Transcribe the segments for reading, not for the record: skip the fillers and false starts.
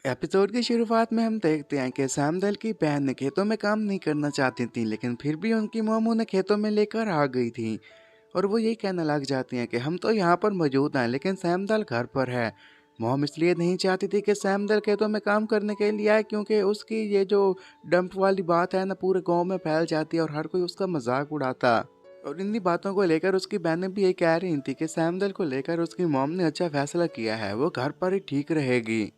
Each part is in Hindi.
एपिसोड की शुरुआत में हम देखते हैं कि सैमदल की बहन ने खेतों में काम नहीं करना चाहती थी, लेकिन फिर भी उनकी मॉम उन्हें खेतों में लेकर आ गई थी। और वो यही कहने लग जाती हैं कि हम तो यहाँ पर मौजूद हैं, लेकिन सैमदल घर पर है। मॉम इसलिए नहीं चाहती थी कि सैमदल खेतों में काम करने के लिए आए, क्योंकि उसकी ये जो डंप वाली बात है ना, पूरे गांव में फैल जाती है और हर कोई उसका मजाक उड़ाता। और इन्हीं बातों को लेकर उसकी बहनें भी ये कह रही थी कि सैमदल को लेकर उसकी मॉम ने अच्छा फैसला किया है, वो घर पर ही ठीक रहेगी।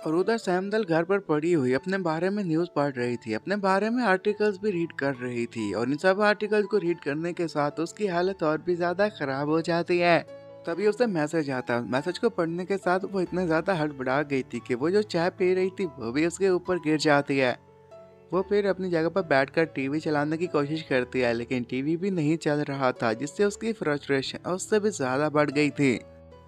और उधर सैमदल घर पर पड़ी हुई अपने बारे में न्यूज़ पढ़ रही थी, अपने बारे में आर्टिकल्स भी रीड कर रही थी, और इन सब आर्टिकल्स को रीड करने के साथ उसकी हालत और भी ज़्यादा ख़राब हो जाती है। तभी उसे मैसेज आता। मैसेज को पढ़ने के साथ वो इतने ज़्यादा हड़बड़ा गई थी कि वो जो चाय पी रही थी वो भी उसके ऊपर गिर जाती है। वो फिर अपनी जगह पर बैठकर टीवी चलाने की कोशिश करती है, लेकिन टीवी भी नहीं चल रहा था, जिससे उसकी फ्रस्ट्रेशन उससे भी ज़्यादा बढ़ गई थी।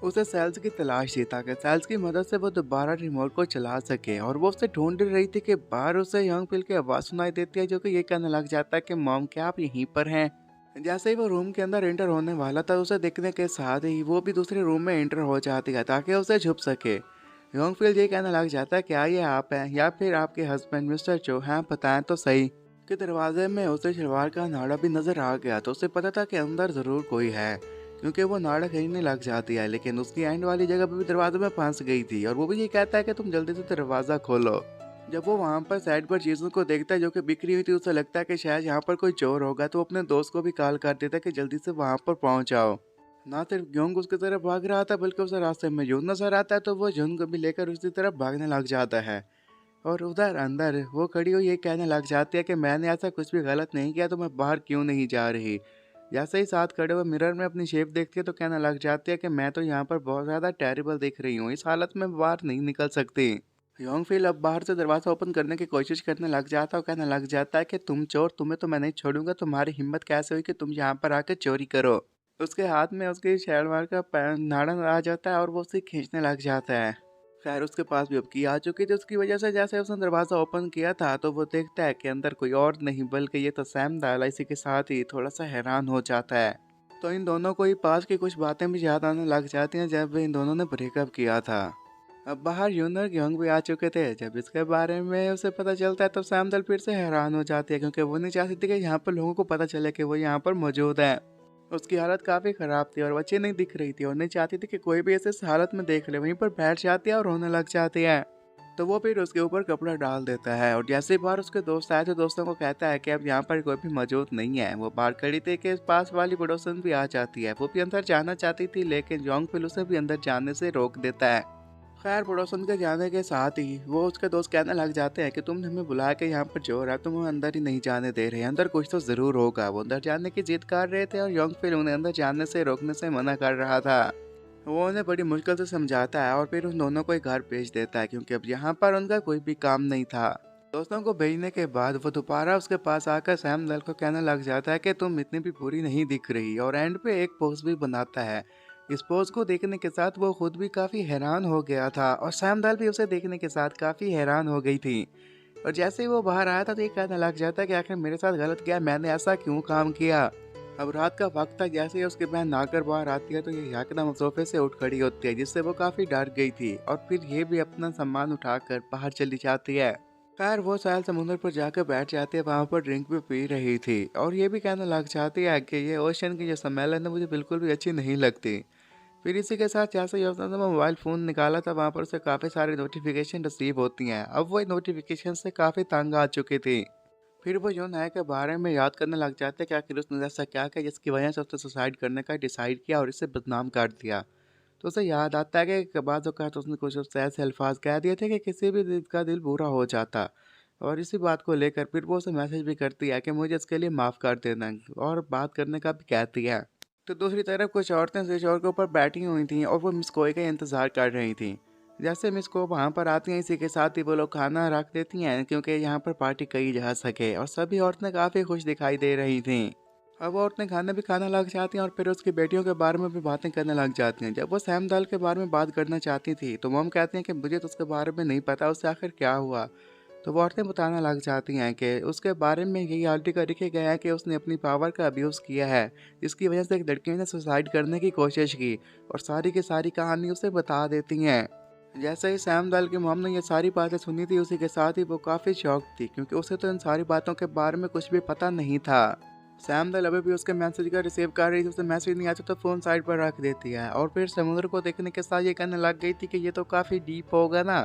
उसे सेल्स की तलाश थी ताकि सेल्स की मदद से वो दोबारा रिमोट को चला सके, और वो उसे ढूंढ रही थी कि बाहर उसे यंग फिल की आवाज़ सुनाई देती है, जो कि ये कहने लग जाता है कि मॉम क्या आप यहीं पर हैं। जैसे ही वो रूम के अंदर एंटर होने वाला था, उसे देखने के साथ ही वो भी दूसरे रूम में एंटर हो जाती है ताकि उसे छुप सके। योंगफील्ड ये कहने लग जाता है, क्या ये आप हैं या फिर आपके हस्बैंड मिस्टर चो हैं, बताएं तो सही। के दरवाजे में उसे शलवार का नाड़ा भी नजर आ गया, तो उसे पता था कि अंदर जरूर कोई है, क्योंकि वो नाड़ा खरीदने लग जाती है, लेकिन उसकी एंड वाली जगह पे भी दरवाजे में फंस गई थी, और वो भी ये कहता है कि तुम जल्दी से दरवाजा खोलो। जब वो वहां पर साइड पर चीजों को देखता है जो कि बिखरी हुई थी, उसे लगता है कि शायद यहाँ पर कोई चोर होगा, तो वो अपने दोस्त को भी कॉल कर देता है कि जल्दी से वहां पर पहुंच जाओ। ना सिर्फ ग्योंग उसकी तरफ भाग रहा था, बल्कि उसे रास्ते में जुन नजर आता है, तो वो जुन को भी लेकर उसकी तरफ भागने लग जाता है। और उधर अंदर वो खड़ी हुई ये कहने लग जाती है कि मैंने ऐसा कुछ भी गलत नहीं किया, तो मैं बाहर क्यों नहीं जा रही। जैसे ही साथ खड़े हुए मिरर में अपनी शेप देखती है, तो कहने लग जाती है कि मैं तो यहाँ पर बहुत ज़्यादा टेरिबल दिख रही हूँ, इस हालत में बाहर नहीं निकल सकती। योंगफिल अब बाहर से दरवाजा ओपन करने की कोशिश करने लग जाता है और कहने लग जाता है कि तुम चोर, तुम्हें तो मैं नहीं छोड़ूंगा, तुम्हारी हिम्मत कैसे हुई कि तुम यहाँ पर आकर चोरी करो। उसके हाथ में उसकी शलवार का नाड़ा आ जाता है और वो उसे खींचने लग जाता है। खैर उसके पास भी अब की आ चुकी थी, उसकी वजह से जैसे उसने दरवाजा ओपन किया था, तो वो देखता है कि अंदर कोई और नहीं बल्कि ये तो सैम दाला। इसी के साथ ही थोड़ा सा हैरान हो जाता है। तो इन दोनों को ही पास की कुछ बातें भी याद आने लग जाती हैं जब इन दोनों ने ब्रेकअप किया था। अब बाहर यून और ग्योंग भी आ चुके थे। जब इसके बारे में उसे पता चलता है, तो सैमदल फिर से हैरान हो जाती है, क्योंकि वो नहीं चाहती थी कि यहाँ पर लोगों को पता चले कि वो यहाँ पर मौजूद है। उसकी हालत काफ़ी ख़राब थी और वो अच्छी नहीं दिख रही थी, और नहीं चाहती थी कि कोई भी ऐसे इस हालत में देख ले। वहीं पर बैठ जाती है और रोने लग जाती है। तो वो फिर उसके ऊपर कपड़ा डाल देता है, और जैसे ही बाहर उसके दोस्त आए, तो दोस्तों को कहता है कि अब यहाँ पर कोई भी मौजूद नहीं है। वो बाहर खड़ी थी कि पास वाली पड़ोसन भी आ जाती है। वो भी अंदर जाना चाहती थी, लेकिन जोंग फिल उसे भी अंदर जाने से रोक देता है। खैर पड़ोसन के जाने के साथ ही वो उसके दोस्त कहने लग जाते हैं कि तुमने हमें बुलाया कि यहाँ पर चोर है, तुम हमें अंदर ही नहीं जाने दे रहे, अंदर कुछ तो जरूर होगा। वो अंदर जाने की जिद कर रहे थे, और योंग फिर उन्हें अंदर जाने से रोकने से मना कर रहा था। वो उन्हें बड़ी मुश्किल से समझाता है और फिर उन दोनों को ही घर भेज देता है, क्योंकि अब यहाँ पर उनका कोई भी काम नहीं था। दोस्तों को भेजने के बाद वो दोबारा उसके पास आकर सैम दल को कहने लग जाता है कि तुम इतनी भी बुरी नहीं दिख रही, और एंड पे एक पोज भी बनाता है। इस पोज को देखने के साथ वो खुद भी काफ़ी हैरान हो गया था, और सैम दल भी उसे देखने के साथ काफ़ी हैरान हो गई थी। और जैसे ही वो बाहर आया था, तो ये कहने लग जाता है कि आखिर मेरे साथ गलत किया, मैंने ऐसा क्यों काम किया। अब रात का वक्त था। जैसे ही उसकी बहन नहाकर बाहर आती है, तो ये यकदम सोफे से उठ खड़ी होती है, जिससे वो काफ़ी डर गई थी, और फिर ये भी अपना सामान उठाकर बाहर चली जाती है। खैर वो साल समुद्र पर जाकर बैठ जाती है, वहाँ पर ड्रिंक भी पी रही थी, और ये भी कहने लग जाती है कि ये ओशन की जो स्मेल है ना, मुझे बिल्कुल भी अच्छी नहीं लगती। फिर इसी के साथ जैसे ही उसने अपना मोबाइल फ़ोन निकाला था, वहाँ पर उसे काफ़ी सारी नोटिफिकेशन रिसीव होती हैं। अब वो नोटिफिकेशन से काफ़ी तंग आ चुकी थी। फिर वो जो है के बारे में याद करने लग जाते हैं कि आखिर उसने ऐसा क्या किया जिसकी वजह से उसने सुसाइड करने का डिसाइड किया और इसे बदनाम कर दिया। तो उसे याद आता है कि बाज़ औक़ात उसने कुछ उससे ऐसे अल्फाज कह दिए थे कि किसी भी दिल का दिल बुरा हो जाता। और इसी बात को लेकर फिर वो उसे मैसेज भी करती है कि मुझे इसके लिए माफ़ कर देना, और बात करने का भी कहती है। तो दूसरी तरफ कुछ औरतें स्विच और के ऊपर बैठी हुई थीं, और वो मिस कोई का इंतज़ार कर रही थीं। जैसे मिस को वहाँ पर आती हैं, इसी के साथ ही वो लोग खाना रख देती हैं, क्योंकि यहाँ पर पार्टी करी जा सके, और सभी औरतें काफ़ी खुश दिखाई दे रही थीं। अब वो औरतें खाना भी खाना लग जाती हैं, और फिर उसकी बेटियों के बारे में भी बातें करने लग जाती हैं। जब वो सैम दाल के बारे में बात करना चाहती थी, तो मॉम कहती हैं कि मुझे तो उसके बारे में नहीं पता, उससे आखिर क्या हुआ। तो वो औरतें बताने लग जाती हैं कि उसके बारे में यही आर्टिकल लिखे गए हैं कि उसने अपनी पावर का अब्यूज़ किया है, जिसकी वजह से एक लड़की ने सुसाइड करने की कोशिश की, और सारी की सारी कहानी उसे बता देती हैं। जैसे ही सैमुअल की मॉम ने ये सारी बातें सुनी थी, उसी के साथ ही वो काफ़ी शॉक थी क्योंकि उसे तो इन सारी बातों के बारे में कुछ भी पता नहीं था। सैमुअल अभी भी उसके मैसेज का रिसीव कर रही थी, उसे मैसेज नहीं आता तो फ़ोन साइड पर रख देती है और फिर समुद्र को देखने के साथ ये कहने लग गई थी कि ये तो काफ़ी डीप होगा ना।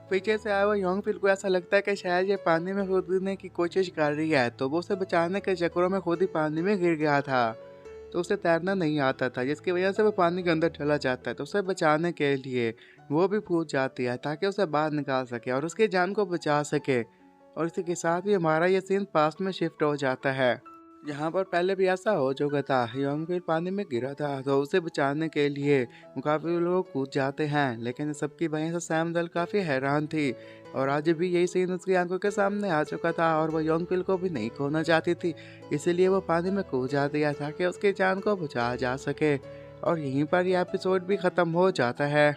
पीछे से आया हुआ योंगफिल को ऐसा लगता है कि शायद ये पानी में कूदने की कोशिश कर रही है, तो वो उसे बचाने के चक्करों में खुद ही पानी में गिर गया था। तो उसे तैरना नहीं आता था, जिसकी वजह से वो पानी के अंदर चला जाता है। तो उसे बचाने के लिए वो भी कूद जाती है ताकि उसे बाहर निकाल सके और उसकी जान को बचा सके। और इसी के साथ ही हमारा ये सीन पास्ट में शिफ्ट हो जाता है, जहाँ पर पहले भी ऐसा हो चुका था। योंगफिल पानी में गिरा था तो उसे बचाने के लिए काफ़ी लोग कूद जाते हैं, लेकिन इस सबकी वजह से सैमुअल काफ़ी हैरान थी। और आज भी यही सीन उसकी आंखों के सामने आ चुका था और वो योंगफिल को भी नहीं खोना चाहती थी, इसीलिए वो पानी में कूद जाती है ताकि उसकी जान को बचाया जा सके। और यहीं पर यह एपिसोड भी ख़त्म हो जाता है।